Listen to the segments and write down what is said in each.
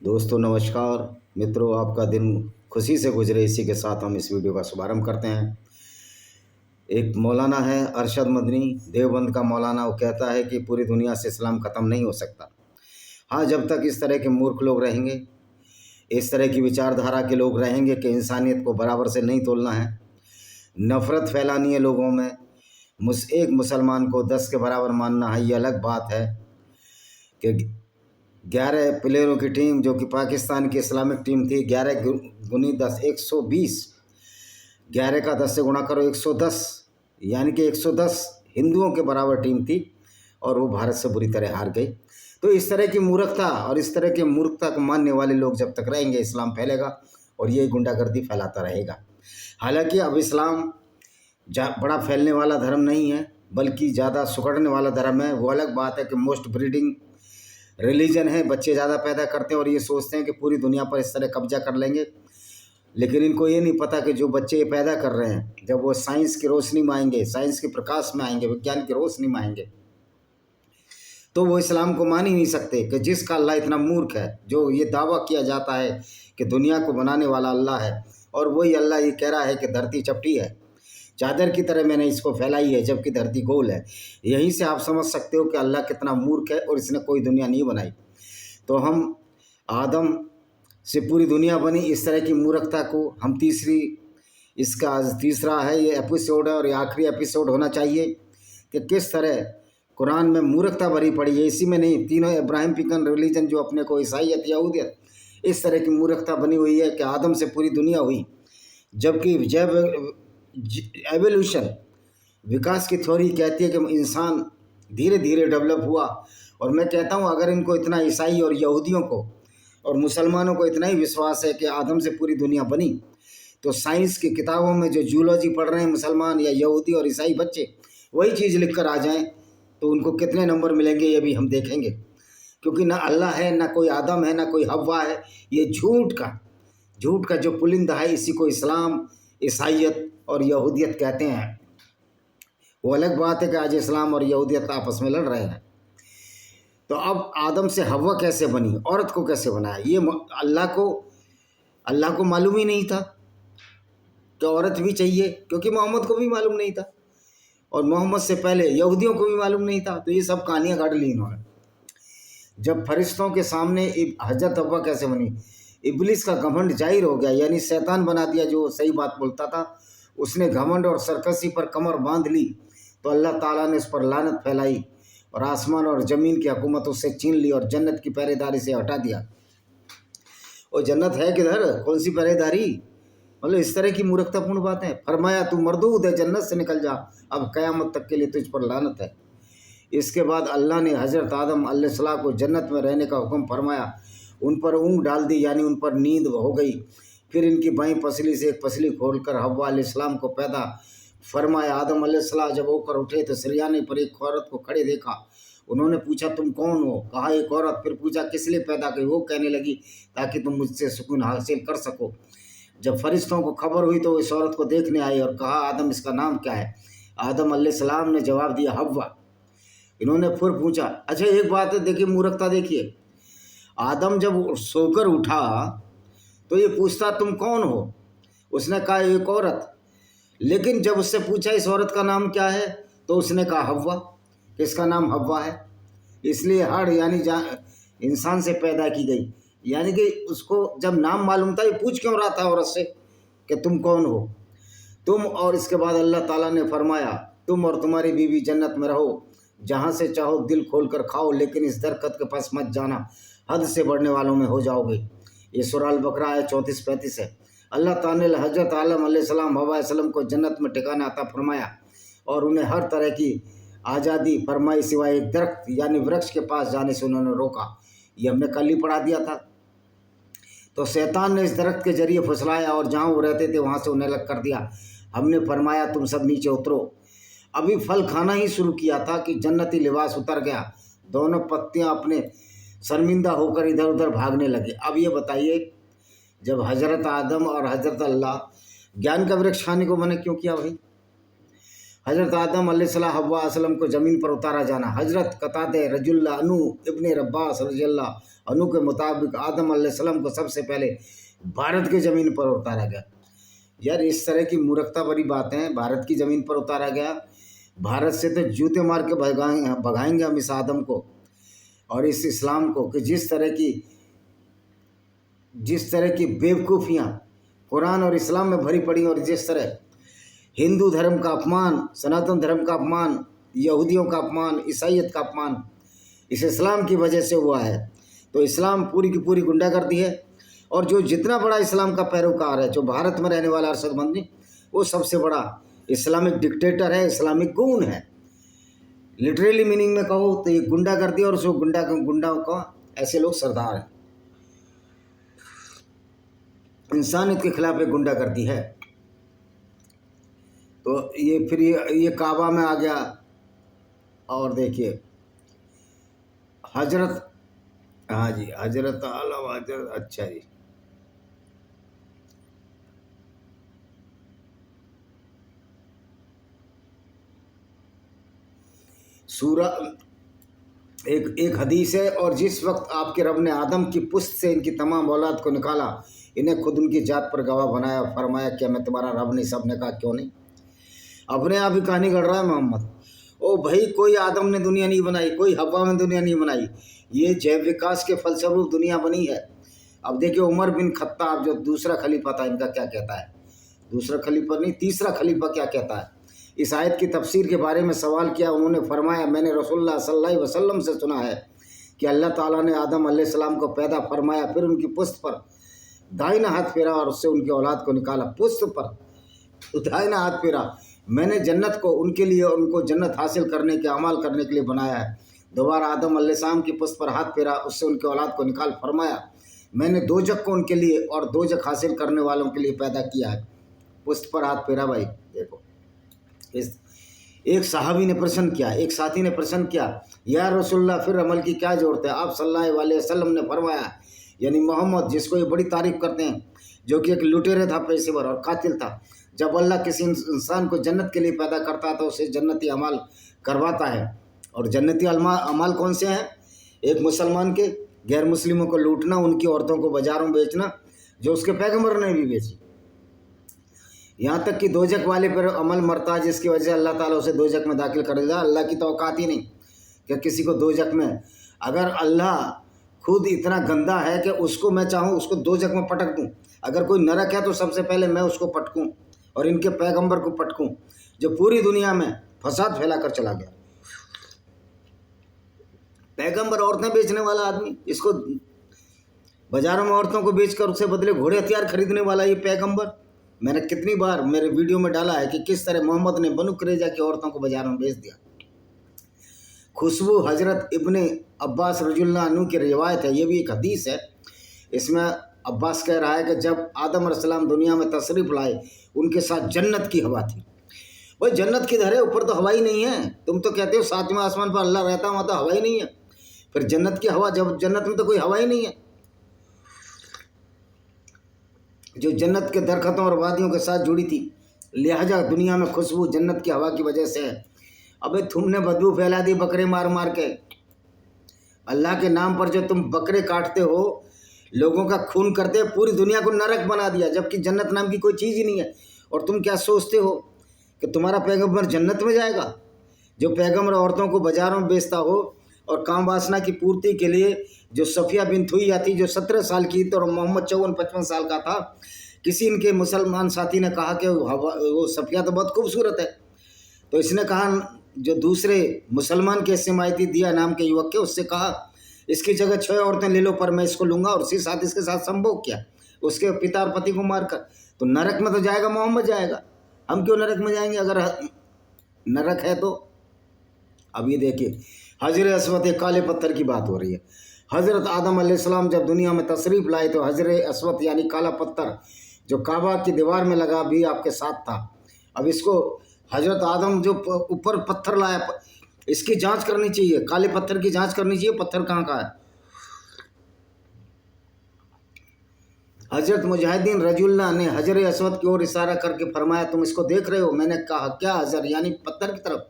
दोस्तों नमस्कार। मित्रों, आपका दिन खुशी से गुजरे इसी के साथ हम इस वीडियो का शुभारंभ करते हैं। एक मौलाना है अरशद मदनी, देवबंद का मौलाना। वो कहता है कि पूरी दुनिया से इस्लाम ख़त्म नहीं हो सकता। हाँ, जब तक इस तरह के मूर्ख लोग रहेंगे, इस तरह की विचारधारा के लोग रहेंगे कि इंसानियत को बराबर से नहीं तोलना है, नफ़रत फैलानी है लोगों में, एक मुसलमान को 10 के बराबर मानना है। ये अलग बात है कि 11 प्लेयरों की टीम जो कि पाकिस्तान की इस्लामिक टीम थी, 11 गुनी 10 120, 11 का 10 से गुणा करो 110, यानी कि 110 हिंदुओं के बराबर टीम थी और वो भारत से बुरी तरह हार गई। तो इस तरह की मूर्खता और इस तरह की मूर्खता को मानने वाले लोग जब तक रहेंगे, इस्लाम फैलेगा और ये गुंडागर्दी फैलाता रहेगा। हालांकि अब इस्लाम बड़ा फैलने वाला धर्म नहीं है, बल्कि ज़्यादा सुकड़ने वाला धर्म है। वो अलग बात है कि मोस्ट ब्रीडिंग रिलीजन है, बच्चे ज़्यादा पैदा करते हैं और ये सोचते हैं कि पूरी दुनिया पर इस तरह कब्जा कर लेंगे। लेकिन इनको ये नहीं पता कि जो बच्चे ये पैदा कर रहे हैं, जब वो साइंस की रोशनी में आएंगे, साइंस के प्रकाश में आएंगे, विज्ञान की रोशनी में आएंगे, तो वो इस्लाम को मान ही नहीं सकते कि जिसका अल्लाह इतना मूर्ख है, जो ये दावा किया जाता है कि दुनिया को बनाने वाला अल्लाह है, और वही अल्लाह ये कह रहा है कि धरती चपटी है, चादर की तरह मैंने इसको फैलाई है, जबकि धरती गोल है। यहीं से आप समझ सकते हो कि अल्लाह कितना मूर्ख है और इसने कोई दुनिया नहीं बनाई। तो हम आदम से पूरी दुनिया बनी, इस तरह की मूर्खता को हम इसका आज तीसरा है ये एपिसोड है और ये आखिरी एपिसोड होना चाहिए कि किस तरह कुरान में मूर्खता भरी पड़ी है। इसी में नहीं, तीनों इब्राहिम पिकन रिलीजन जो अपने को ईसाइयत यहूदियत, इस तरह की मूर्खता बनी हुई है कि आदम से पूरी दुनिया हुई, जबकि एवोल्यूशन विकास की थ्योरी कहती है कि इंसान धीरे धीरे डेवलप हुआ। और मैं कहता हूँ अगर इनको इतना ईसाई और यहूदियों को और मुसलमानों को इतना ही विश्वास है कि आदम से पूरी दुनिया बनी, तो साइंस की किताबों में जो जूलॉजी पढ़ रहे हैं मुसलमान या यहूदी और ईसाई बच्चे, वही चीज़ लिख कर आ जाएँ तो उनको कितने नंबर मिलेंगे ये भी हम देखेंगे। क्योंकि ना अल्लाह है, ना कोई आदम है, ना कोई हव्वा है। ये झूठ का जो पुलिंदा है, इसी को इस्लाम, ईसाइयत और यहूदियत कहते हैं। वो अलग बात है कि आज इस्लाम और यहूदियत आपस में लड़ रहे हैं। तो अब आदम से हव्वा कैसे बनी, औरत को कैसे बनाया, ये अल्लाह को मालूम ही नहीं था कि औरत भी चाहिए, क्योंकि मोहम्मद को भी मालूम नहीं था और मोहम्मद से पहले यहूदियों को भी मालूम नहीं था। तो ये सब कहानियाँ गढ़ ली इन्होंने। जब फरिश्तों के सामने हजरत हव्वा कैसे बनी, इब्लिस का घमंड जाहिर हो गया, यानी शैतान बना दिया। जो सही बात बोलता था उसने घमंड और सरकशी पर कमर बांध ली, तो अल्लाह ताला ने उस पर लानत फैलाई और आसमान और ज़मीन की हुकूमत उससे छीन ली और जन्नत की पहरेदारी से हटा दिया। और जन्नत है किधर, कौन सी पहरेदारी, मतलब इस तरह की मूर्खतापूर्ण बातें। फरमाया तू मरदूद है, जन्नत से निकल जा, अब क़यामत तक के लिए तुझ पर लानत है। इसके बाद अल्लाह ने हज़रत आदम अलैहिस्सलाम को जन्नत में रहने का हुक्म फरमाया। उन पर ऊँग डाल दी, यानी उन पर नींद हो गई। फिर इनकी बाईं पसली से एक पसली खोलकर हव्वा अलैहिस्सलाम को पैदा फरमाया। आदम अलैहिस्सलाम जब होकर उठे तो सिरयाने पर एक औरत को खड़े देखा। उन्होंने पूछा तुम कौन हो, कहा एक औरत। फिर पूछा किस लिए पैदा की, वो कहने लगी ताकि तुम मुझसे सुकून हासिल कर सको। जब फरिश्तों को खबर हुई तो इस औरत को देखने आई और कहा आदम इसका नाम क्या है। आदम अलैहिस्सलाम ने जवाब दिया हव्वा। इन्होंने फिर पूछा, अच्छा एक बात है, देखिए मूर्खता देखिए, आदम जब सोकर उठा तो ये पूछता तुम कौन हो, उसने कहा एक औरत। लेकिन जब उससे पूछा इस औरत का नाम क्या है, तो उसने कहा हव्वा, इसका नाम हव्वा है। इसलिए हड़ यानी इंसान से पैदा की गई, यानी कि उसको जब नाम मालूम था, ये पूछ क्यों रहा था औरत से कि तुम कौन हो तुम। और इसके बाद अल्लाह ताला ने फरमाया तुम और तुम्हारी बीवी जन्नत में रहो, जहाँ से चाहो दिल खोल कर खाओ, लेकिन इस दरख्त के पास मत जाना, हद से बढ़ने वालों में हो जाओगे। ये सूरह अल बकरा है 34-35 है। अल्लाह ताला ने हज़रत आदम अलैहिस्सलाम हव्वा अलैहिस्सलाम को जन्नत में ठिकाना अता फरमाया और उन्हें हर तरह की आज़ादी फरमाई, सिवाय एक दरख्त यानी वृक्ष के पास जाने से उन्होंने रोका। ये हमने कल ही पढ़ा दिया था। तो शैतान ने इस दरख्त के जरिए फुसलाया और जहाँ वो रहते थे वहाँ से उन्हें अलग कर दिया। हमने फरमाया तुम सब नीचे उतरो। अभी फल खाना ही शुरू किया था कि जन्नती लिबास उतर गया। दोनों पत्तियां अपने शर्मिंदा होकर इधर उधर भागने लगे। अब ये बताइए, जब हज़रत आदम और हज़रत अल्लाह ज्ञान का वृक्ष खाने को मना क्यों किया भाई? हज़रत आदम अलैहिस्सलाम हव्वा अस्सलाम को ज़मीन पर उतारा जाना। हज़रत कतादे रजुल्ला अनु इब्ने रब्बास रज़ियल्लाहु अन्हु के मुताबिक आदम अलैहिस्सलाम को सबसे पहले भारत की ज़मीन पर उतारा गया। यार इस तरह की मूर्खता भरी बातें, भारत की ज़मीन पर उतारा गया। भारत से तो जूते मार के भगाएंगे हम इस आदम को और इस इस्लाम को कि जिस तरह की बेवकूफ़ियाँ कुरान और इस्लाम में भरी पड़ी और जिस तरह हिंदू धर्म का अपमान, सनातन धर्म का अपमान, यहूदियों का अपमान, ईसाईयत का अपमान इस इस्लाम की वजह से हुआ है। तो इस्लाम पूरी की पूरी गुंडागर्दी है और जो जितना बड़ा इस्लाम का पैरोकार है, जो भारत में रहने वाला अरशद मंदी, वो सबसे बड़ा इस्लामिक डिक्टेटर है, इस्लामिक गून है। लिटरली मीनिंग में कहो तो ये गुंडागर्दी और जो गुंडाओं का ऐसे लोग सरदार हैं। इंसानियत के खिलाफ एक गुंडागर्दी है। तो ये फिर ये काबा में आ गया और देखिए हजरत, हाँ जी, हजरत आला हजरत, अच्छा जी, सूरा एक हदीस है, और जिस वक्त आपके रब ने आदम की पुश्त से इनकी तमाम औलाद को निकाला, इन्हें खुद उनकी जात पर गवाह बनाया, फरमाया क्या मैं तुम्हारा रब नहीं? सब ने कहा क्यों नहीं। अपने आप ही कहानी गढ़ रहा है मोहम्मद। ओ भाई, कोई आदम ने दुनिया नहीं बनाई, कोई हवा में दुनिया नहीं बनाई, ये जैव विकास के फलस्वरूप दुनिया बनी है। अब देखिए उमर बिन खत्ताब जो दूसरा खलीफा था, इनका क्या कहता है, दूसरा खलीफा नहीं तीसरा खलीफा क्या कहता है। इस आयत की तफसीर के बारे में सवाल किया, उन्होंने फरमाया मैंने रसूलुल्लाह सल्लल्लाहु अलैहि वसल्लम से सुना है कि अल्लाह ताला ने आदम अलैहिस्सलाम को पैदा फरमाया, फिर उनकी पुश्त पर दाहिना हाथ फेरा और उससे उनकी औलाद को निकाला। पुश्त पर दाहिना हाथ फेरा, मैंने जन्नत को उनके लिए और उनको जन्नत हासिल करने के अमाल करने के लिए बनाया है। दोबारा आदम अलैहिस्सलाम की पुश्त पर हाथ फेरा, उससे उनके औलाद को निकाल, फरमाया मैंने दोजख को उनके लिए और दोजख हासिल करने वालों के लिए पैदा किया है। पुश्त पर हाथ फेरा। भाई देखो, इस एक सहाबी ने प्रश्न किया, एक साथी ने प्रश्न किया, या रसूलल्लाह फिर अमल की क्या ज़रूरत है? आप सल्लल्लाहु अलैहि वसल्लम ने फरमाया, यानी मोहम्मद जिसको ये बड़ी तारीफ करते हैं, जो कि एक लुटेरे था, पेशेवर और कातिल था, जब अल्लाह किसी इंसान को जन्नत के लिए पैदा करता है तो उसे जन्नती अमाल करवाता है। और जन्नती अमाल कौन से हैं? एक मुसलमान के गैर मुस्लिमों को लूटना, उनकी औरतों को बाजारों बेचना, जो उसके पैगंबर ने भी बेची। यहाँ तक कि दोजक वाले पर अमल मरता है, जिसकी वजह से अल्लाह ताला उसे दोजक में दाखिल कर देगा। अल्लाह की तो औकात ही नहीं कि किसी को दोजक में, अगर अल्लाह खुद इतना गंदा है कि उसको मैं चाहूँ उसको दोजक में पटक दूँ, अगर कोई नरक है तो सबसे पहले मैं उसको पटकूँ और इनके पैगंबर को पटकूँ, जो पूरी दुनिया में फसाद फैला कर चला गया। पैगंबर औरतें बेचने वाला आदमी, इसको बाजारों में औरतों को बेचकर उससे बदले घोड़े हथियार खरीदने वाला ये पैगंबर। मैंने कितनी बार मेरे वीडियो में डाला है कि किस तरह मोहम्मद ने बनु कुरैजा की औरतों को बाजारों में बेच दिया। खुशबू हजरत इब्ने अब्बास रज़ियल्लाहु अन्हु की रिवायत है, ये भी एक हदीस है। इसमें अब्बास कह रहा है कि जब आदम अलैहिस्सलाम दुनिया में तशरीफ़ लाए, उनके साथ जन्नत की हवा थी। भाई जन्नत किधर है? ऊपर तो हवा ही नहीं है। तुम तो कहते हो सातवें आसमान पर अल्लाह रहता है, वहाँ तो हवा ही नहीं है। फिर जन्नत की हवा, जब जन्नत में तो कोई हवा ही नहीं है। जो जन्नत के दरख्तों और वादियों के साथ जुड़ी थी, लिहाजा दुनिया में खुशबू जन्नत की हवा की वजह से है। अबे तुमने बदबू फैला दी बकरे मार मार के। अल्लाह के नाम पर जो तुम बकरे काटते हो, लोगों का खून करते हो, पूरी दुनिया को नरक बना दिया, जबकि जन्नत नाम की कोई चीज़ ही नहीं है। और तुम क्या सोचते हो कि तुम्हारा पैगंबर जन्नत में जाएगा? जो पैगंबर औरतों को बाजारों में बेचता हो और काम वासना की पूर्ति के लिए, जो सफ़िया बिन हुयैया थी, जो 17 साल की थी और मोहम्मद 54-55 साल का था। किसी इनके मुसलमान साथी ने कहा कि वो सफ़िया तो बहुत खूबसूरत है, तो इसने कहा, जो दूसरे मुसलमान के हिस्से में आई थी, दिया नाम के युवक के, उससे कहा इसकी जगह 6 औरतें ले लो पर मैं इसको लूँगा, और उसी साथ इसके साथ संभोग किया, उसके पिता और पति को मारकर। तो नरक में तो जाएगा मोहम्मद जाएगा, हम क्यों नरक में जाएंगे अगर नरक है तो? अब ये देखिए, हजर अस्वद, एक काले पत्थर की बात हो रही है। हज़रत आदम अलैहिस्सलाम जब दुनिया में तशरीफ़ लाए तो हजर अस्वद यानी काला पत्थर जो काबा की दीवार में लगा भी आपके साथ था। अब इसको हजरत आदम जो ऊपर पत्थर लाया, इसकी जांच करनी चाहिए, काले पत्थर की जांच करनी चाहिए, पत्थर कहाँ का है। हजरत मुजाहिदीन रजुल्ला ने हजर असवद की ओर इशारा करके फरमाया, तुम इसको देख रहे हो? मैंने कहा क्या हजर, यानी पत्थर की तरफ।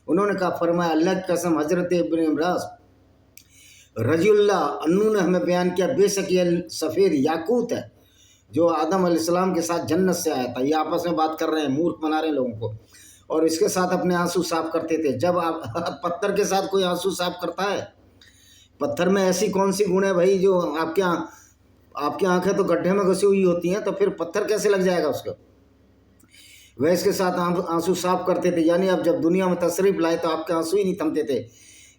उन्होंने कहा, फरमाया अल्लाह की कसम हजरत इब्न इमरास रजुल्ला अन्नू ने हमें बयान किया, बेशक ये सफ़ेद याकूत है जो आदम अलैहिस्सलाम के साथ जन्नत से आया था। ये आपस में बात कर रहे हैं, मूर्ख बना रहे हैं लोगों को, और इसके साथ अपने आंसू साफ करते थे। जब आप पत्थर के साथ कोई आंसू साफ करता है? पत्थर में ऐसी कौन सी गुण है भाई जो आपकी आंखें तो गड्ढे में घुसी हुई होती हैं, तो फिर पत्थर कैसे लग जाएगा उसको? वह इसके साथ आंसू साफ करते थे। यानी अब जब दुनिया में तशरीफ लाए तो आपके आंसू ही नहीं थमते थे,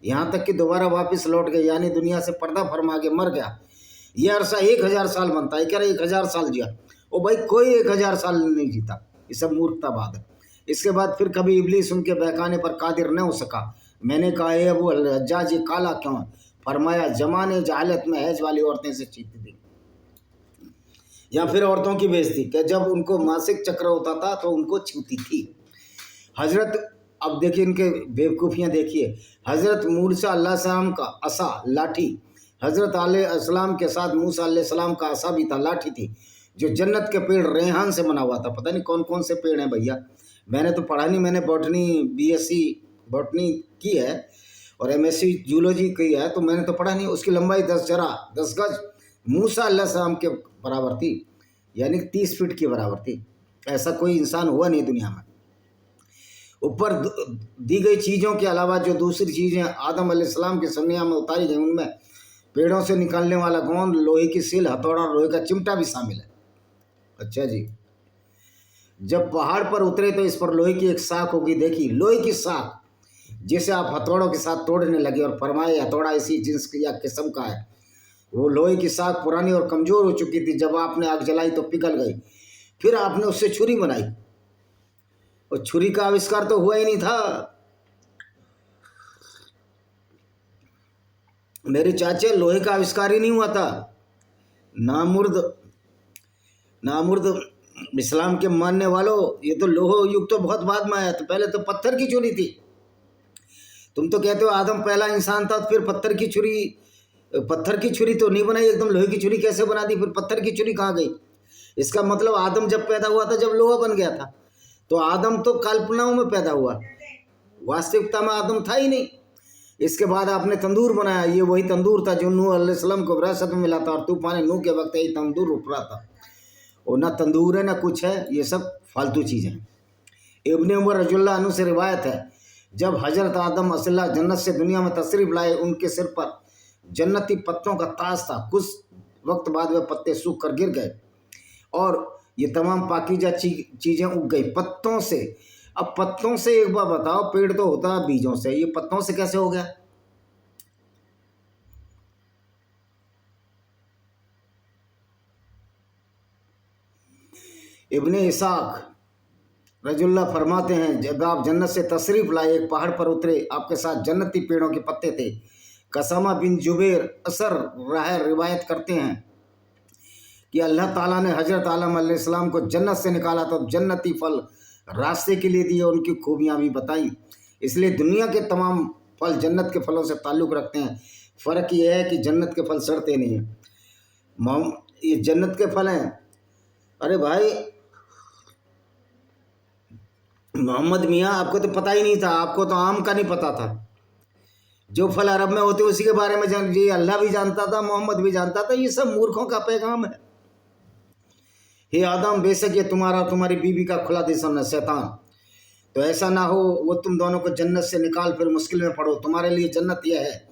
यहाँ तक कि दोबारा वापस लौट गए, यानी दुनिया से पर्दा फरमा के मर गया। यह अरसा 1000 साल बनता है। कह रहे 1000 साल जिया। ओ भाई, कोई 1000 साल नहीं जीता। ये सब मूर्खता बात है। इसके बाद फिर कभी इब्लीस उनके बहकाने पर कादिर न हो सका। मैंने कहा, अबू हज्जाज ये काला क्यों है? फरमाया, जमाने जहालत में हैज वाली औरतें से चीखती थी, या फिर औरतों की बेइज्जती, कि जब उनको मासिक चक्र होता था तो उनको छूती थी। हजरत, अब देखिए इनके बेवकूफ़ियाँ देखिए। हजरत मूसा अलैहिस्सलाम का असा लाठी, हजरत अलैहिस्सलाम के साथ मूसा अलैहिस्सलाम का असा भी था, लाठी थी, जो जन्नत के पेड़ रेहान से बना हुआ था। पता नहीं कौन कौन से पेड़ हैं भैया, मैंने तो पढ़ा नहीं। मैंने बॉटनी BSc बॉटनी की है और MSc जूलॉजी की है, तो मैंने तो पढ़ा नहीं। उसकी लंबाई 10 गज मूसा अलैहिस्सलाम के बराबर थी, यानी 30 फीट के बराबर थी। ऐसा कोई इंसान हुआ नहीं दुनिया में। ऊपर दी गई चीज़ों के अलावा जो दूसरी चीज़ें आदम अलैहिस्सलाम की दुनिया में उतारी गई, उनमें पेड़ों से निकलने वाला गोंद, लोहे की सील, हथौड़ा और लोहे का चिमटा भी शामिल है। अच्छा जी। जब पहाड़ पर उतरे तो इस पर लोहे की एक साख होगी। देखी लोहे की साख, जिसे आप हथौड़ों के साथ तोड़ने लगे, और फरमाए हथौड़ा इसी जिन्स या किस्म का है। वो लोहे की साख पुरानी और कमज़ोर हो चुकी थी। जब आपने आग जलाई तो पिघल गई। फिर आपने उससे छुरी बनाई, और छुरी का आविष्कार तो हुआ ही नहीं था। मेरे चाचे, लोहे का आविष्कार ही नहीं हुआ था। नामुर्द इस्लाम के मानने वालों, ये तो लोह युग तो बहुत बाद में आया, तो पहले तो पत्थर की छुरी थी। तुम तो कहते हो आदम पहला इंसान था, फिर पत्थर की छुरी तो नहीं बनाई, एकदम लोहे की छुरी कैसे बना दी? फिर पत्थर की छुरी कहाँ गई? इसका मतलब आदम जब पैदा हुआ था जब लोहा बन गया था, तो आदम तो कल्पनाओं में पैदा हुआ, वास्तविकता में आदम था ही नहीं। इसके बाद आपने तंदूर बनाया, ये वही तंदूर था जो नूह अलैहिस्सलाम को विरासत में मिला था, और तूफान नूह के वक्त यही तंदूर उठ रहा था। और ना तंदूर है ना कुछ है, ये सब फालतू चीज़ें हैं। इब्न उमर रज़ियल्लाहु अन्हु से रिवायत है, जब हजरत आदम असल्ला जन्नत से दुनिया में तशरीफ लाए, उनके सिर पर जन्नती पत्तों का ताज था। कुछ वक्त बाद वे पत्ते सूख कर गिर गए और ये तमाम पाकीज़ा चीज़ें उग गई पत्तों से। अब पत्तों से एक बार बताओ, पेड़ तो होता है बीजों से, ये पत्तों से कैसे हो गया? इब्ने इसाक रजुल्ला फरमाते हैं, जब आप जन्नत से तशरीफ़ लाए, एक पहाड़ पर उतरे, आपके साथ जन्नती पेड़ों के पत्ते थे। कसामा बिन जुबैर असर रिवायत करते हैं कि अल्लाह ताला ने हजरत आदम अलैहिस्सलाम को जन्नत से निकाला तो जन्नती फल रास्ते के लिए दिए, उनकी खूबियाँ भी बताई। इसलिए दुनिया के तमाम फल जन्नत के फलों से ताल्लुक़ रखते हैं। फ़र्क यह है कि जन्नत के फल सड़ते नहीं हैं। ये जन्नत के फल हैं। अरे भाई मोहम्मद मियाँ, आपको तो पता ही नहीं था, आपको तो आम का नहीं पता था। जो फल अरब में होते उसी के बारे में ये अल्लाह भी जानता था, मोहम्मद भी जानता था। ये सब मूर्खों का पैगाम है। हे आदम, बेशक ये तुम्हारा तुम्हारी बीवी का खुला दुश्मन है शैतान, तो ऐसा ना हो वो तुम दोनों को जन्नत से निकाल फिर मुश्किल में पड़ो। तुम्हारे लिए जन्नत यह है,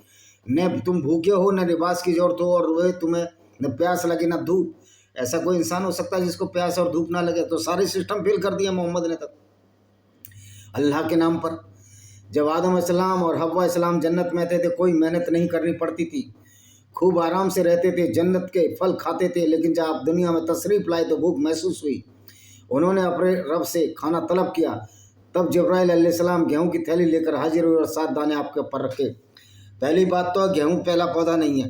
न तुम भूखे हो, न लिबास की जरूरत हो, और वह तुम्हें न प्यास लगे न धूप। ऐसा कोई इंसान हो सकता है जिसको प्यास और धूप ना लगे? तो सारे सिस्टम फेल कर दिया मोहम्मद ने तब अल्लाह के नाम पर। जब आदम अलैहिस्सलाम और हव्वा अलैहिस्सलाम जन्नत में थे, कोई मेहनत नहीं करनी पड़ती थी, खूब आराम से रहते थे, जन्नत के फल खाते थे। लेकिन जब आप दुनिया में तशरीफ़ लाए तो भूख महसूस हुई। उन्होंने अपने रब से खाना तलब किया। तब जिब्राइल अलैहिस्सलाम गेहूं की थैली लेकर हाजिर हुए और 7 दाने आपके ऊपर रखे। पहली बात तो गेहूं पहला पौधा नहीं है,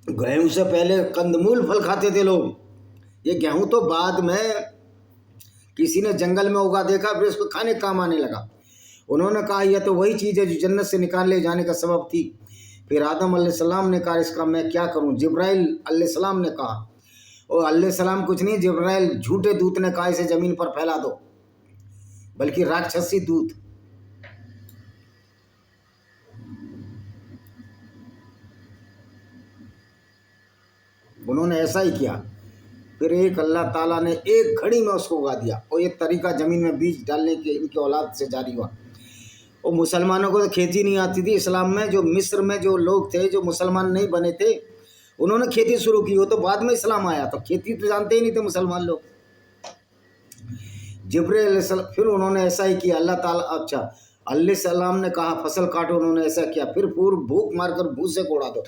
गेहूं से पहले कंदमूल फल खाते थे लोग। ये गेहूं तो बाद में किसी ने जंगल में उगा देखा, फिर इसको खाने काम आने लगा। उन्होंने कहा यह तो वही चीज़ है जो जन्नत से निकाल ले जाने का सबब थी। फिर आदम अलैहिस्सलाम ने कहा इसका मैं क्या करूं। जिब्राइल अलैहिस्सलाम ने कहा, और अलैहिस्सलाम कुछ नहीं, जिब्राइल झूठे दूत ने कहा इसे जमीन पर फैला दो, बल्कि राक्षसी दूत। उन्होंने ऐसा ही किया। फिर एक अल्लाह ताला ने एक घड़ी में उसको उगा दिया, और ये तरीका ज़मीन में बीज डालने के इनकी औलाद से जारी हुआ। और मुसलमानों को तो खेती नहीं आती थी इस्लाम में। जो मिस्र में जो लोग थे जो मुसलमान नहीं बने थे, उन्होंने खेती शुरू की। वो तो बाद में इस्लाम आया, तो खेती तो जानते ही नहीं थे मुसलमान लोग। जिब्राइल फिर उन्होंने ऐसा ही किया। अल्लाह ताला अच्छा अलैहिस्सलाम ने कहा फसल काटो, उन्होंने ऐसा किया। फिर भूख मारकर भूसे को उड़ा दो।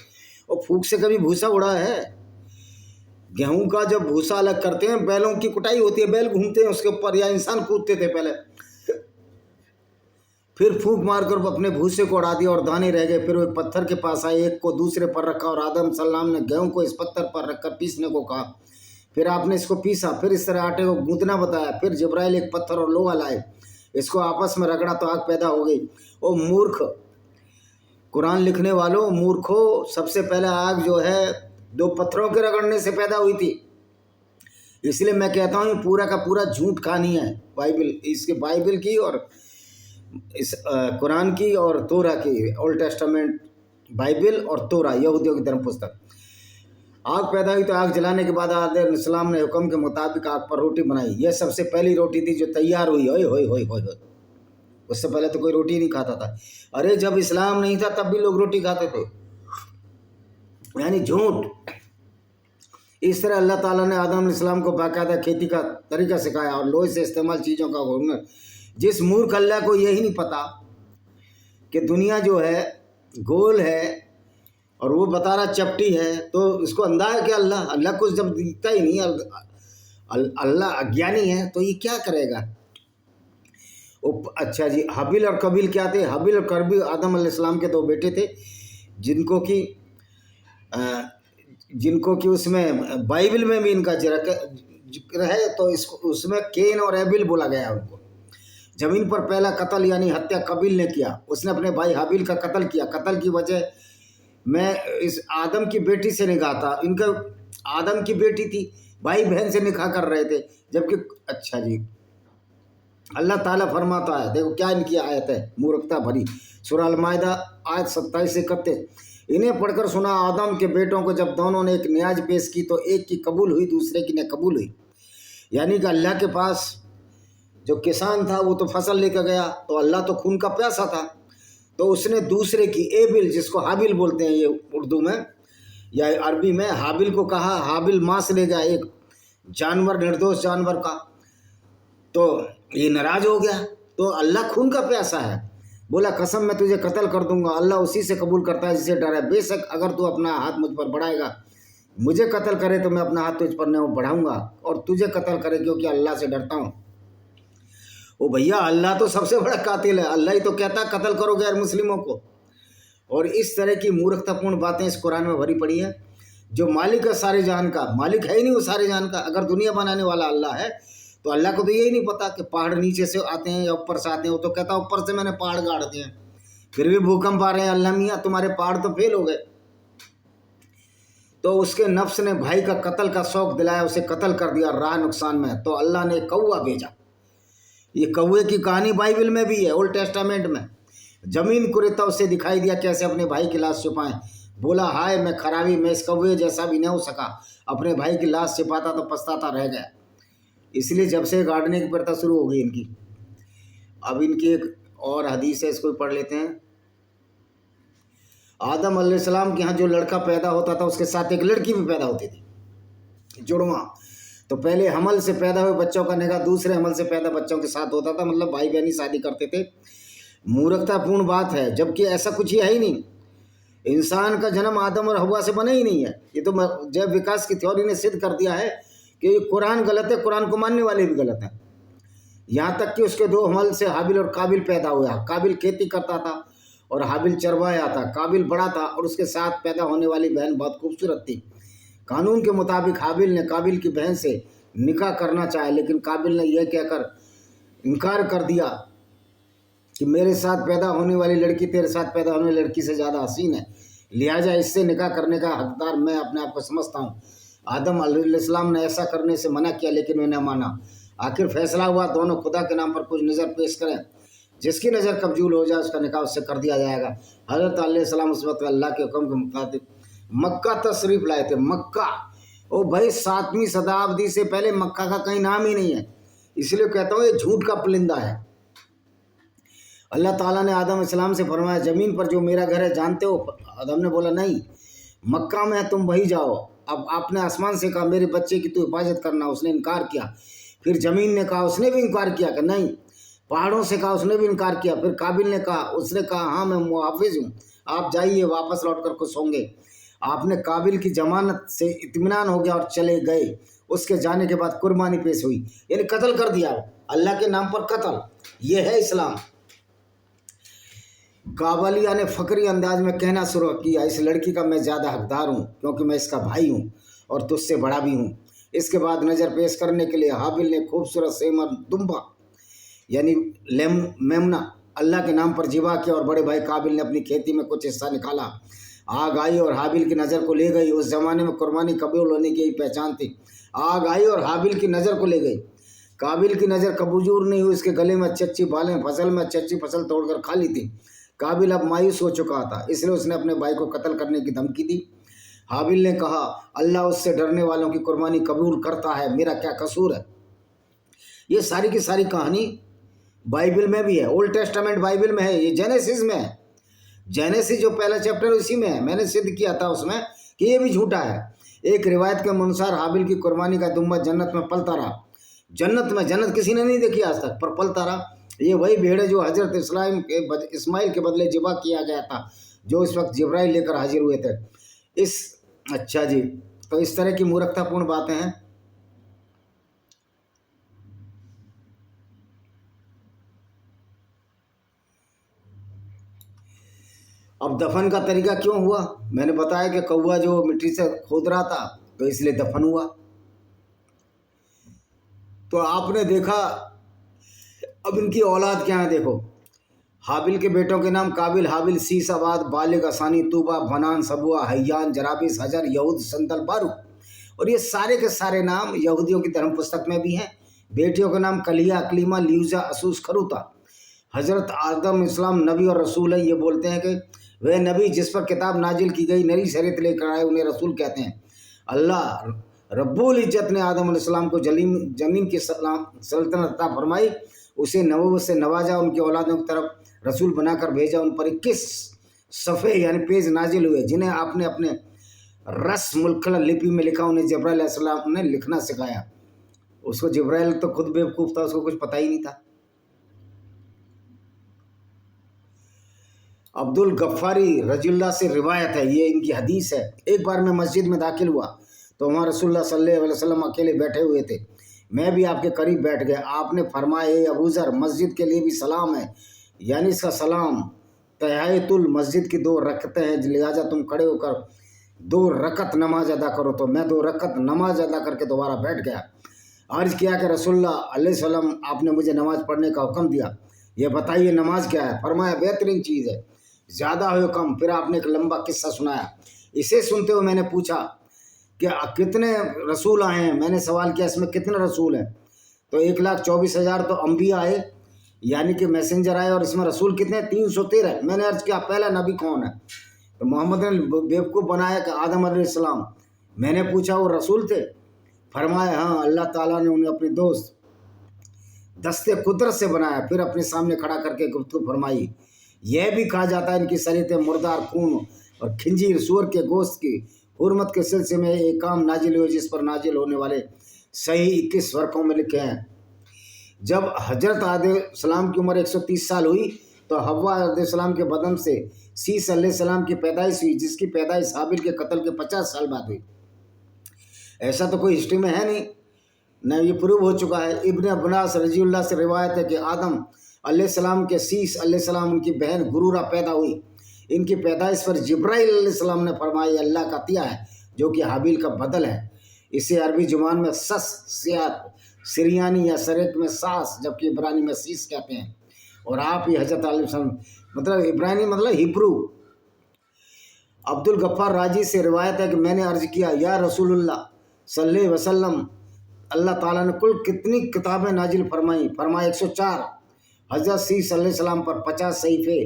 और फूक से कभी भूसा उड़ा है? गेहूं का जब भूसा अलग करते हैं, बैलों की कुटाई होती है, बैल घूमते हैं उसके ऊपर, या इंसान कूदते थे पहले, फिर फूंक मारकर अपने भूसे को उड़ा दिया और दाने रह गए। फिर वो एक पत्थर के पास आए, एक को दूसरे पर रखा, और आदम सल्लाम ने गेहूं को इस पत्थर पर रखकर पीसने को कहा। फिर आपने इसको पीसा, फिर इस तरह आटे को गूंथना बताया। फिर जिब्राइल एक पत्थर और लोहा लाए, इसको आपस में रगड़ा तो आग पैदा हो गई। ओ मूर्ख, कुरान लिखने वालों, मूर्खों, सबसे पहले आग जो है 2 पत्थरों के रगड़ने से पैदा हुई थी। इसलिए मैं कहता हूँ पूरा का पूरा झूठ कहानी है बाइबल, इसके बाइबल की और इस कुरान की और तोरा की, ओल्ड टेस्टामेंट बाइबल और तोरा यहूदियों की धर्म पुस्तक। आग पैदा हुई तो आग जलाने के बाद आदम इस्लाम ने हुक्म के मुताबिक आग पर रोटी बनाई। यह सबसे पहली रोटी थी जो तैयार हुई। ओए होए होए होए, उससे पहले तो कोई रोटी नहीं खाता था। अरे जब इस्लाम नहीं था तब भी लोग रोटी खाते थे, यानी झूठ। इस तरह अल्लाह ताला ने आदम इस्लाम को बाकायदा खेती का तरीका सिखाया और लोहे से इस्तेमाल चीज़ों का हुनर। जिस मूर्ख अल्लाह को यही नहीं पता कि दुनिया जो है गोल है और वो बता रहा चपटी है, तो इसको अंधा है कि अल्लाह कुछ जब दिखता ही नहीं, अल्लाह अज्ञानी है, तो ये क्या करेगा। अच्छा जी, हाबिल और कबील क्या थे? हाबिल और कबील आदम अलैहिस्सलाम के 2 बेटे थे, जिनको कि उसमें बाइबल में भी इनका जिक्र है। तो इसको उसमें केन और एबिल बोला गया उनको। जमीन पर पहला कत्ल यानी हत्या कबील ने किया। उसने अपने भाई हाबिल का कत्ल किया। कत्ल की वजह में इस आदम की बेटी से निकाह था। इनका आदम की बेटी थी, भाई बहन से निकाह कर रहे थे, जबकि अच्छा जी अल्लाह ताला फरमाता है, देखो क्या इनकी आयत है मूर्खता भरी, सूरह अल-माइदा आयत 27 से 31। इन्हें पढ़कर सुना आदम के बेटों को जब दोनों ने एक न्याज पेश की तो एक की कबूल हुई, दूसरे की न कबूल हुई। यानी कि अल्लाह के पास जो किसान था वो तो फसल लेकर गया, तो अल्लाह तो खून का प्यासा था, तो उसने दूसरे की एबिल, जिसको हाबिल बोलते हैं ये उर्दू में या अरबी में, हाबिल को कहा। हाबिल मांस ले गया एक जानवर, निर्दोष जानवर का, तो ये नाराज हो गया। तो अल्लाह खून का प्यासा है, बोला कसम मैं तुझे कत्ल कर दूंगा। अल्लाह उसी से कबूल करता है जिसे डर है। बेशक अगर तू अपना हाथ मुझ पर बढ़ाएगा, मुझे कत्ल करे तो मैं अपना हाथ तुझ पर नहीं बढ़ाऊंगा, और तुझे कत्ल करे क्योंकि अल्लाह से डरता हूँ। ओ भैया, अल्लाह तो सबसे बड़ा कातिल है। अल्लाह ही तो कहता है कत्ल करो गैर मुस्लिमों को। और इस तरह की मूर्खतापूर्ण बातें इस कुरान में भरी पड़ी है। जो मालिक है सारे जहान का, मालिक है ही नहीं वो सारे जहान का। अगर दुनिया बनाने वाला अल्लाह है तो अल्लाह को तो यही नहीं पता कि पहाड़ नीचे से आते हैं या ऊपर से आते हैं। वो तो कहता ऊपर से मैंने पहाड़ गाड़ दिए हैं, फिर भी भूकंप आ रहे हैं। अल्लाह मियाँ तुम्हारे पहाड़ तो फेल हो गए। तो उसके नफ्स ने भाई का कत्ल का शौक दिलाया, उसे कत्ल कर दिया, राह नुकसान में। तो अल्लाह ने कौवा भेजा। ये कौवे की कहानी बाइबल में भी है, ओल्ड टेस्टामेंट में। जमीन को रेता उसे दिखाई दिया कैसे अपने भाई की लाश छिपाएं। बोला हाय मैं खराबी, मैं इस कौवे जैसा भी नहीं हो सका। अपने भाई की लाश छिपाता तो पछताता रह गया। इसलिए जब से गाड़ने की प्रथा शुरू हो गई इनकी। अब इनकी एक और हदीस है, इसको पढ़ लेते हैं। आदम अलैहिस्सलाम के यहाँ जो लड़का पैदा होता था उसके साथ एक लड़की भी पैदा होती थी, जुड़वा। तो पहले हमल से पैदा हुए बच्चों का निकाह दूसरे हमल से पैदा बच्चों के साथ होता था, मतलब भाई बहनी शादी करते थे। मूर्खतापूर्ण बात है, जबकि ऐसा कुछ ही है ही नहीं। इंसान का जन्म आदम और हवा से बना ही नहीं है। ये तो जैव विकास की थ्योरी ने सिद्ध कर दिया है कि कुरान गलत है, कुरान को मानने वाले भी गलत हैं। यहाँ तक कि उसके 2 हमल से हाबिल और काबिल पैदा हुआ। काबिल खेती करता था और हाबिल चरवाया था। काबिल बड़ा था और उसके साथ पैदा होने वाली बहन बहुत खूबसूरत थी। कानून के मुताबिक हाबिल ने काबिल की बहन से निकाह करना चाहा, लेकिन काबिल ने यह कहकर इनकार कर दिया कि मेरे साथ पैदा होने वाली लड़की तेरे साथ पैदा होने वाली लड़की से ज़्यादा हसीन है। लिहाजा इससे निकाह करने का हकदार मैं अपने आप को समझता हूँ। आदम अलैहिस्सलाम ने ऐसा करने से मना किया लेकिन मैंने माना। आखिर फैसला हुआ दोनों खुदा के नाम पर कुछ नज़र पेश करें, जिसकी नज़र कबूल हो जाए उसका निकाह उससे कर दिया जाएगा। हज़रत अलैहिस्सलाम उस वक्त अल्लाह के हुक्म के मुताबिक मक्का तशरीफ़ लाए थे। मक्का, ओ भाई 7वीं शताब्दी से पहले मक्का का कहीं नाम ही नहीं है, इसलिए कहता हूँ ये झूठ का पुलिंदा है। अल्लाह ताला ने आदम अलैहिस्सलाम से फरमाया ज़मीन पर जो मेरा घर है जानते हो? आदम ने बोला नहीं। मक्का में तुम वही जाओ। अब आपने आसमान से कहा मेरे बच्चे की तू हिफाजत करना, उसने इनकार किया। फिर ज़मीन ने कहा, उसने भी इनकार किया कि नहीं। पहाड़ों से कहा, उसने भी इनकार किया। फिर काबिल ने कहा, उसने कहा हाँ मैं मुहाफिज हूँ, आप जाइए, वापस लौट कर खुश होंगे। आपने काबिल की जमानत से इत्मीनान हो गया और चले गए। उसके जाने के बाद कुर्बानी पेश हुई, यानी कत्ल कर दिया अल्लाह के नाम पर कत्ल। ये है इस्लाम। काबलिया ने फ़करी अंदाज में कहना शुरू किया, इस लड़की का मैं ज़्यादा हकदार हूँ क्योंकि मैं इसका भाई हूँ और तुझसे बड़ा भी हूँ। इसके बाद नज़र पेश करने के लिए हाबिल ने खूबसूरत सेमर दुम्बा यानी मेमना अल्लाह के नाम पर जिबा किया और बड़े भाई काबिल ने अपनी खेती में कुछ हिस्सा निकाला। आग आई और हाबिल की नज़र को ले गई। उस ज़माने में कुर्बानी कबूल होने की यही पहचान थी। आग आई और हाबिल की नज़र को ले गई। काबिल की नज़र कबूजूर नहीं हुई, उसके गले में अच्छी अच्छी बालें, फसल में अच्छी अच्छी फसल तोड़कर खा ली थी। काबिल अब मायूस हो चुका था, इसलिए उसने अपने भाई को कत्ल करने की धमकी दी। हाबिल ने कहा अल्लाह उससे डरने वालों की कुर्बानी कबूल करता है, मेरा क्या कसूर है। ये सारी की सारी कहानी बाइबल में भी है, ओल्ड टेस्टामेंट बाइबल में है, ये जेनेसिस में है। जेनेसिस जो पहला चैप्टर उसी में है। मैंने सिद्ध किया था उसमें कि ये भी झूठा है। एक रिवायत के अनुसार हाबिल की कुर्बानी का दुम्बा जन्नत में पलता रहा। जन्नत किसी ने नहीं देखी आज तक, पर पलता रहा। ये वही भेड़ है जो हजरत इस्माइल के बदले ज़िबा किया गया था, जो इस वक्त जिब्राइल लेकर हाजिर हुए थे। अच्छा जी, तो इस तरह की मूर्खतापूर्ण बातें हैं। अब दफन का तरीका क्यों हुआ? मैंने बताया कि कौवा जो मिट्टी से खोद रहा था तो इसलिए दफन हुआ। तो आपने देखा, अब इनकी औलाद क्या है देखो। हाबिल के बेटों के नाम काबिल, हाबिल, सीस, अबाद, बालिग, असानी, तूबा, भनान, सबुआ, हय्यान, जराबिस, हजर, यहूद, संदल, बारू। और ये सारे के सारे नाम यहूदियों की धर्म पुस्तक में भी हैं। बेटियों के नाम कलिया, अकलीमा, ल्यूजा, असूस, खरूता। हजरत आदम इस्लाम नबी और रसूल है। ये बोलते हैं कि वह नबी जिस पर किताब नाजिल की गई नई शरीयत लेकर आए उन्हें रसूल कहते हैं। अल्लाह रब्बुल इज्जत ने आदम अलैहिस्सलाम को जमीन की सल्तनत अता फरमाई, उसे नबूवत से नवाजा, उनकी औलादों की तरफ रसूल बनाकर भेजा। उन पर 21 सफ़े यानी पेज नाजिल हुए जिन्हें आपने अपने रस मुल्कला लिपि में लिखा। उन्हें जिब्राइल अलैहिस्सलाम ने लिखना सिखाया। उसको जिब्राइल तो खुद बेवकूफ़ था, उसको कुछ पता ही नहीं था। अब्दुल गफ्फारी रज़ियल्लाहु से रिवायत है, ये इनकी हदीस है। एक बार मैं मस्जिद में दाखिल हुआ तो वहाँ रसूलुल्लाह सल्लल्लाहु अलैहि वसल्लम अकेले बैठे हुए थे। मैं भी आपके करीब बैठ गया। आपने फरमाया, ए अबू ज़र, मस्जिद के लिए भी सलाम है, यानी इसका सलाम तहियतुल मस्जिद की 2 रकतें हैं, लिहाजा तुम खड़े होकर 2 रकत नमाज अदा करो। तो मैं 2 रकत नमाज अदा करके दोबारा बैठ गया। अर्ज़ किया कि रसूलुल्लाह अलैहि वसल्लम, आपने मुझे नमाज पढ़ने का हुक्म दिया, ये बताइए नमाज क्या है? फरमाया बेहतरीन चीज़ है, ज़्यादा हो कम। फिर आपने एक लंबा किस्सा सुनाया। इसे सुनते हुए मैंने पूछा कि कितने रसूल आए हैं? मैंने सवाल किया इसमें कितने रसूल हैं? तो 1,24,000 तो अम्बिया आए यानी कि मैसेंजर आए, और इसमें रसूल कितने? 313। मैंने अर्ज़ किया पहला नबी कौन है? तो मोहम्मद ने बेवकूफ़ बनाया कि आदम अलैहिस्सलाम। मैंने पूछा वो रसूल थे? फरमाया हाँ, अल्लाह ताला ने उन्हें अपने दोस्त दस्ते कुदरत से बनाया। फिर अपने सामने खड़ा करके गुफ्तगू फरमाई। यह भी कहा जाता है इनकी शरीयतें मुर्दार खून और खिंजीर सूअर के गोश्त की हुर्मत के सिलसिले में एक काम नाजिल हुए, जिस पर नाजिल होने वाले सही 21 वर्कों में लिखे हैं। जब हजरत आदम की उम्र 130 साल हुई तो हव्वा अलैहिस्सलाम के बदन से सीस अलैहिस्सलाम की पैदाइश हुई, जिसकी पैदाइश हाबिल के कत्ल के 50 साल बाद हुई। ऐसा तो कोई हिस्ट्री में है नहीं, न ये प्रूव हो चुका है। इब्न अब्बास रज़ियल्लाहु से रिवायत है कि आदम अलैहिस्सलाम के सीस अलैहिस्सलाम उनकी बहन गुरूरा पैदा हुई। इनकी पैदाइश पर जिब्राइल अलैहिस्सलाम ने फरमाया, अल्लाह का तिया है जो कि हाबिल का बदल है। इसे अरबी जुबान में सस, सियात, सिरियानी या सरेक में सास, जबकि इब्रानी में सीस कहते हैं। और आप ही हजरत अलैहिस्सलाम मतलब इब्रानी मतलब हिब्रू। अब्दुल गफ्फार राजी से रिवायत है कि मैंने अर्ज किया, या रसूलुल्लाह सल्लल्लाहु अलैहि वसल्लम, अल्लाह ताला ने कुल कितनी किताबें नाजिल फरमाई? फरमाया 104। हज़रत सी सल्लल्लाहु अलैहि वसल्लम पर 50 सहीफे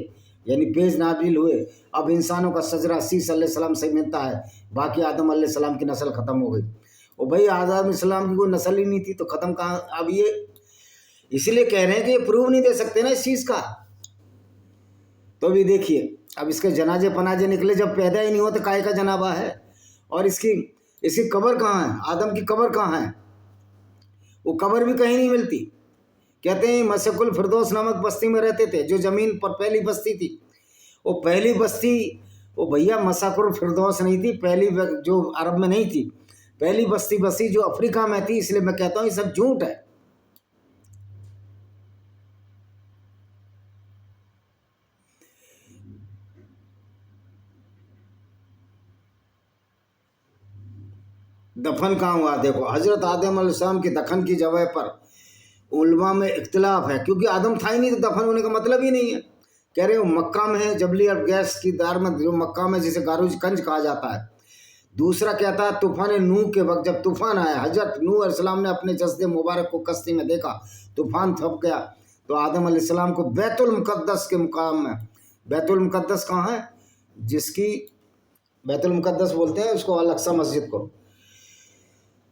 यानी पेज नाजिल हुए। अब इंसानों का सजरा सी सल्लल्लाहु अलैहि वसल्लम से मिलता है, बाकी आदम अलैहि सलाम की नस्ल ख़त्म हो गई। और भाई आदम इस्लाम की कोई नस्ल ही नहीं थी तो ख़त्म कहाँ? अब ये इसलिए कह रहे हैं कि ये प्रूव नहीं दे सकते ना इस चीज़ का। तो भी देखिए, अब इसके जनाजे पनाजे निकले, जब पैदा ही नहीं हुआ तो काय का जनाबा है? और इसकी कब्र कहाँ है? आदम की कब्र कहाँ है? वो कब्र भी कहीं नहीं मिलती। कहते हैं मशकुल फिरदौस नामक बस्ती में रहते थे, जो ज़मीन पर पहली बस्ती थी। वो पहली बस्ती वो भैया मशकुल फिरदौस नहीं थी, पहली जो अरब में नहीं थी, पहली बस्ती जो अफ्रीका में थी। इसलिए मैं कहता हूँ ये सब झूठ है। दफन कहाँ हुआ? देखो, हजरत आदम अलैहिस्सलाम की दफन की जगह पर उलमा में इख्तिलाफ है, क्योंकि आदम था ही नहीं तो दफन होने का मतलब ही नहीं है। कह रहे हो मक्का में है, जबली और गैस की दार में जो मक्का में जिसे गारूज कंज कहा जाता है। दूसरा कहता है तूफान नूह के वक्त जब तूफान आया, हजरत नूह अलैहिस्सलाम ने अपने जस्दे मुबारक को कश्ती में देखा, तूफान थप गया, तो आदम अलैहिस्सलाम को बैतुल मुक़द्दस के मुकाम में, बैतुल मुक़द्दस कहाँ है? जिसकी बैतुल मुक़द्दस बोलते हैं उसको, अल-अक़सा मस्जिद को।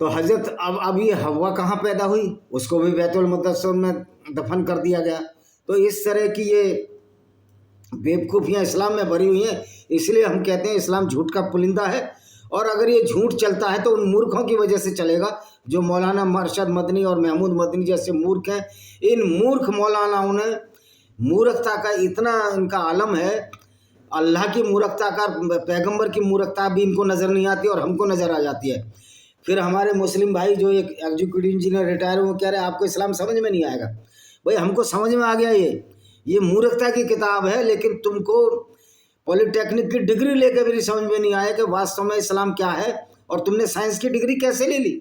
तो हजरत अब ये हवा कहाँ पैदा हुई? उसको भी बैतुल मुक़द्दस में दफन कर दिया गया। तो इस तरह की ये बेवकूफ़ियाँ इस्लाम में भरी हुई हैं। इसलिए हम कहते हैं इस्लाम झूठ का पुलिंदा है। और अगर ये झूठ चलता है तो उन मूर्खों की वजह से चलेगा जो मौलाना अरशद मदनी और महमूद मदनी जैसे मूर्ख हैं। इन मूर्ख मौलानाओं ने मूर्खता का इतना इनका आलम है, अल्लाह की मूर्खता का, पैगंबर की मूर्खता भी इनको नज़र नहीं आती और हमको नज़र आ जाती है। फिर हमारे मुस्लिम भाई जो एक एग्जीक्यूटिव इंजीनियर रिटायर हुए कह रहे हैं आपको इस्लाम समझ में नहीं आएगा। भाई हमको समझ में आ गया, ये मूर्खता की किताब है, लेकिन तुमको पॉलिटेक्निक की डिग्री लेकर भी समझ में नहीं आया कि वास्तव में इस्लाम क्या है। और तुमने साइंस की डिग्री कैसे ले ली?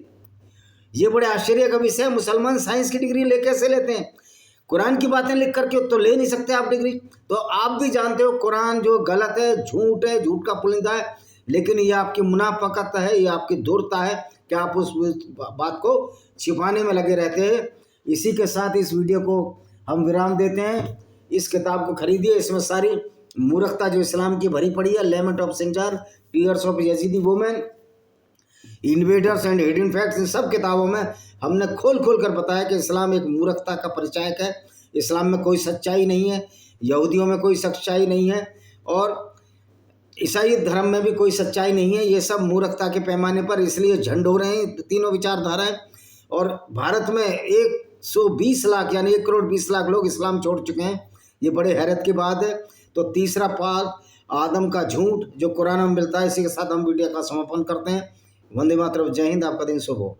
ये बड़े आश्चर्य का विषय है। मुसलमान साइंस की डिग्री ले कैसे लेते हैं? कुरान की बातें लिख करके तो ले नहीं सकते आप डिग्री। तो आप भी जानते हो कुरान जो गलत है, झूठ का पुलिंदा है, लेकिन ये आपकी मुनाफकत है, ये आपकी धूर्तता है कि आप उस बात को छिपाने में लगे रहते हैं। इसी के साथ इस वीडियो को हम विराम देते हैं। इस किताब को खरीदिए, इसमें सारी मूर्खता जो इस्लाम की भरी पड़ी है, lament of Sinjar, tears of Yazidi women, invaders and hidden facts, इन सब किताबों में हमने खोल कर बताया कि इस्लाम एक मूर्खता का परिचायक है। इस्लाम में कोई सच्चाई नहीं है, यहूदियों में कोई सच्चाई नहीं है, और ईसाई धर्म में भी कोई सच्चाई नहीं है। ये सब मूर्खता के पैमाने पर इसलिए झंड हो रहे हैं तीनों विचारधाराएं। और भारत में 120 लाख यानी 1 करोड़ 20 लाख लोग इस्लाम छोड़ चुके हैं। ये बड़े हैरत की बात है। तो तीसरा पार्ट आदम का झूठ जो कुरान में मिलता है, इसी के साथ हम वीडियो का समापन करते हैं। वंदे मातरम, जय हिंद, आपका दिन शुभ हो।